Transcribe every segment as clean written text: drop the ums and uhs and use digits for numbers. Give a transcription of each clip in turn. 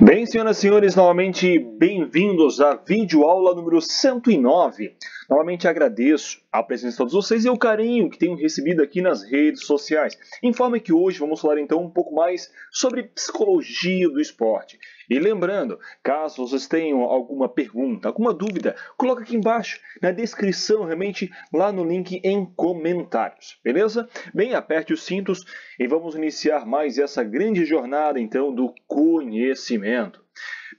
Bem, senhoras e senhores, novamente bem-vindos à videoaula número 109. Novamente agradeço a presença de todos vocês e o carinho que tenho recebido aqui nas redes sociais. Informe que hoje vamos falar então um pouco mais sobre psicologia do esporte. E lembrando, caso vocês tenham alguma pergunta, alguma dúvida, coloca aqui embaixo na descrição, realmente lá no link em comentários, beleza? Bem, aperte os cintos e vamos iniciar mais essa grande jornada então do conhecimento.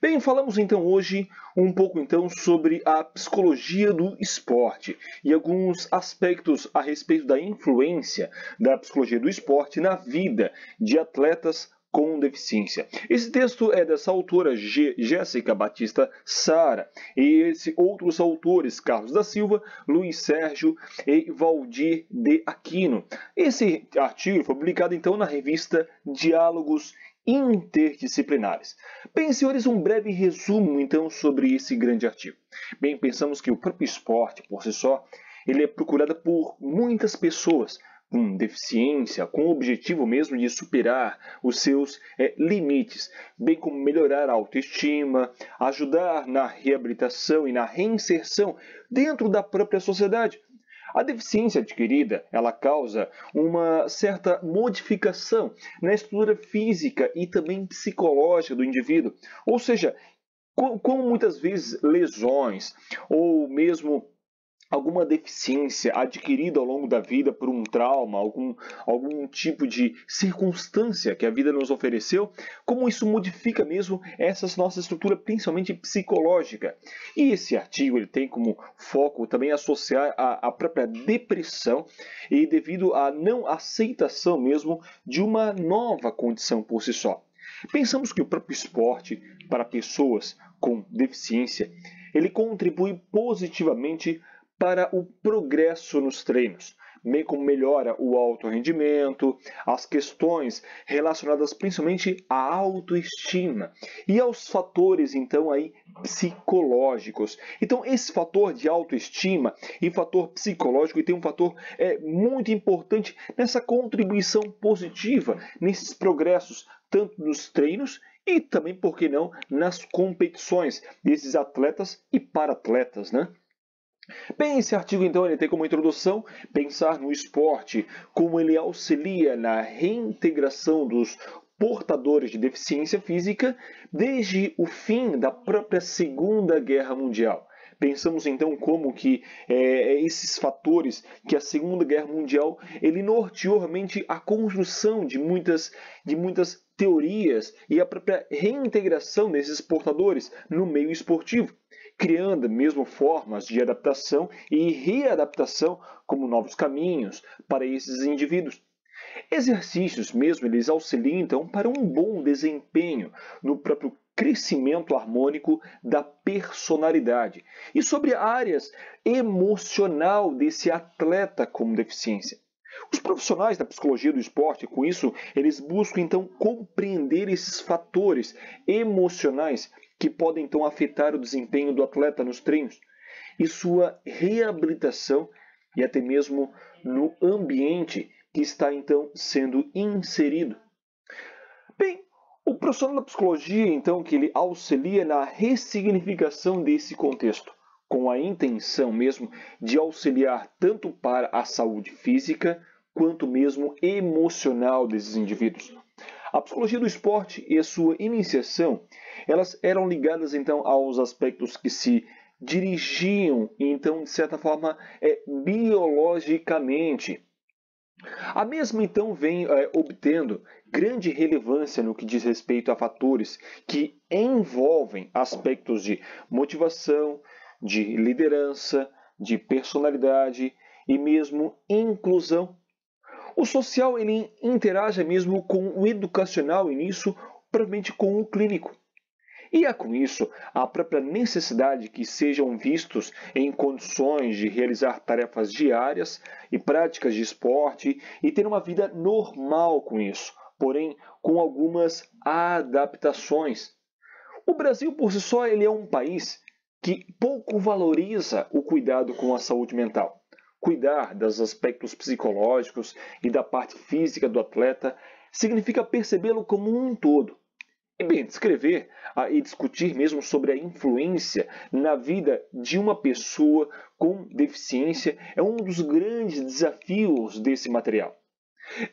Bem, falamos então hoje um pouco então sobre a psicologia do esporte e alguns aspectos a respeito da influência da psicologia do esporte na vida de atletas com deficiência. Esse texto é dessa autora Jéssica Batista Sara e outros autores, Carlos da Silva, Luiz Sérgio e Valdir de Aquino. Esse artigo foi publicado então na revista Diálogos Interdisciplinares. Bem, senhores, um breve resumo então sobre esse grande artigo. Bem, pensamos que o próprio esporte por si só, ele é procurado por muitas pessoas com deficiência, com o objetivo mesmo de superar os seus limites, bem como melhorar a autoestima, ajudar na reabilitação e na reinserção dentro da própria sociedade. A deficiência adquirida, ela causa uma certa modificação na estrutura física e também psicológica do indivíduo, ou seja, com muitas vezes lesões ou mesmo alguma deficiência adquirida ao longo da vida por um trauma, algum tipo de circunstância que a vida nos ofereceu, como isso modifica mesmo essa nossa estrutura, principalmente psicológica. E esse artigo ele tem como foco também associar a própria depressão e devido à não aceitação mesmo de uma nova condição por si só. Pensamos que o próprio esporte para pessoas com deficiência, ele contribui positivamente para o progresso nos treinos, bem como melhora o alto rendimento, as questões relacionadas principalmente à autoestima e aos fatores então aí psicológicos. Então esse fator de autoestima e fator psicológico tem um fator muito importante nessa contribuição positiva nesses progressos tanto nos treinos e também, por que não, nas competições desses atletas e para-atletas, né? Bem, esse artigo então ele tem como introdução pensar no esporte, como ele auxilia na reintegração dos portadores de deficiência física desde o fim da própria Segunda Guerra Mundial. Pensamos então como que esses fatores, que a Segunda Guerra Mundial ele norteou realmente a construção de muitas teorias e a própria reintegração desses portadores no meio esportivo, criando mesmo formas de adaptação e readaptação como novos caminhos para esses indivíduos. Exercícios mesmo, eles auxiliam então para um bom desempenho no próprio crescimento harmônico da personalidade e sobre áreas emocional desse atleta com deficiência. Os profissionais da psicologia do esporte, com isso, eles buscam então compreender esses fatores emocionais que podem então afetar o desempenho do atleta nos treinos e sua reabilitação e até mesmo no ambiente que está então sendo inserido. Bem, o profissional da psicologia então que ele auxilia na ressignificação desse contexto, com a intenção mesmo de auxiliar tanto para a saúde física quanto mesmo emocional desses indivíduos. A psicologia do esporte e a sua iniciação, elas eram ligadas então aos aspectos que se dirigiam, então, de certa forma, biologicamente. A mesma então vem obtendo grande relevância no que diz respeito a fatores que envolvem aspectos de motivação, de liderança, de personalidade e mesmo inclusão. O social ele interage mesmo com o educacional e nisso provavelmente com o clínico. E é com isso a própria necessidade que sejam vistos em condições de realizar tarefas diárias e práticas de esporte e ter uma vida normal com isso, porém com algumas adaptações. O Brasil por si só ele é um país que pouco valoriza o cuidado com a saúde mental. Cuidar dos aspectos psicológicos e da parte física do atleta significa percebê-lo como um todo. E bem, descrever e discutir mesmo sobre a influência na vida de uma pessoa com deficiência é um dos grandes desafios desse material.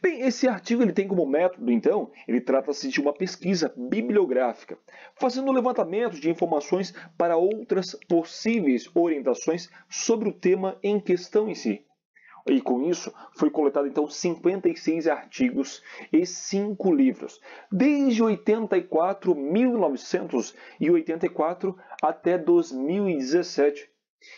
Bem, esse artigo ele tem como método, então, ele trata-se de uma pesquisa bibliográfica, fazendo levantamento de informações para outras possíveis orientações sobre o tema em questão em si. E com isso, foi coletado então 56 artigos e 5 livros, desde 1984 até 2017.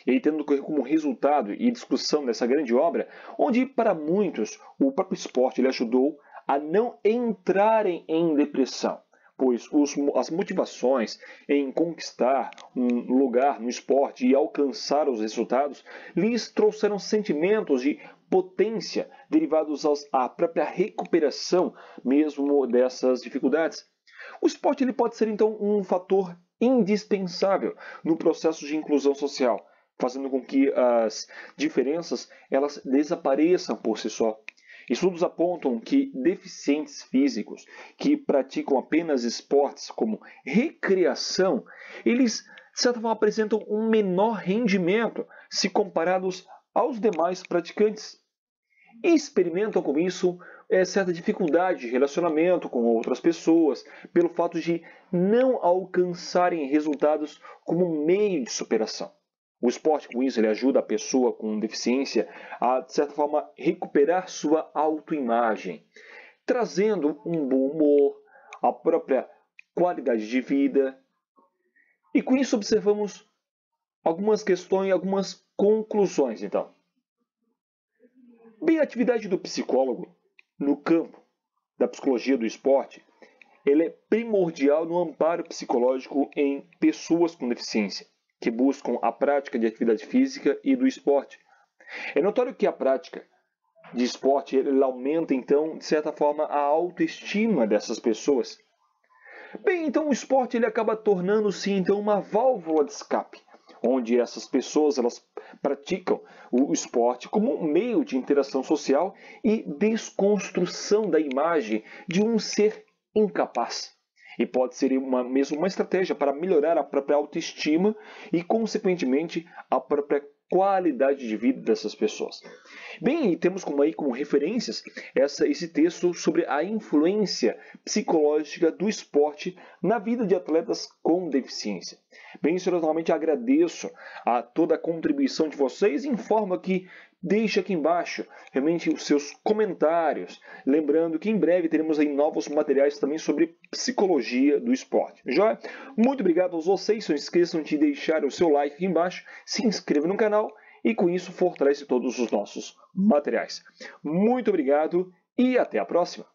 E aí, tendo como resultado e discussão dessa grande obra, onde para muitos o próprio esporte ele ajudou a não entrarem em depressão, pois as motivações em conquistar um lugar no esporte e alcançar os resultados lhes trouxeram sentimentos de potência derivados à própria recuperação mesmo dessas dificuldades. O esporte ele pode ser então um fator indispensável no processo de inclusão social, fazendo com que as diferenças elas desapareçam por si só. Estudos apontam que deficientes físicos que praticam apenas esportes como recreação, eles, de certa forma, apresentam um menor rendimento se comparados aos demais praticantes. E experimentam com isso certa dificuldade de relacionamento com outras pessoas, pelo fato de não alcançarem resultados como meio de superação. O esporte, com isso, ele ajuda a pessoa com deficiência a, de certa forma, recuperar sua autoimagem, trazendo um bom humor, a própria qualidade de vida. E com isso observamos algumas questões, algumas conclusões, então. Bem, a atividade do psicólogo no campo da psicologia do esporte, ele é primordial no amparo psicológico em pessoas com deficiência, que buscam a prática de atividade física e do esporte. É notório que a prática de esporte ele aumenta, então, de certa forma, a autoestima dessas pessoas. Bem, então o esporte ele acaba tornando-se, então, uma válvula de escape, onde essas pessoas elas praticam o esporte como um meio de interação social e desconstrução da imagem de um ser incapaz. E pode ser mesmo uma estratégia para melhorar a própria autoestima e, consequentemente, a própria qualidade de vida dessas pessoas. Bem, e temos como referências esse texto sobre a influência psicológica do esporte na vida de atletas com deficiência. Bem, senhores, normalmente agradeço a toda a contribuição de vocês e informo que deixe aqui embaixo realmente os seus comentários. Lembrando que em breve teremos aí novos materiais também sobre psicologia do esporte. Já? Muito obrigado a vocês. Não esqueçam de deixar o seu like aqui embaixo, se inscreva no canal e com isso fortalece todos os nossos materiais. Muito obrigado e até a próxima.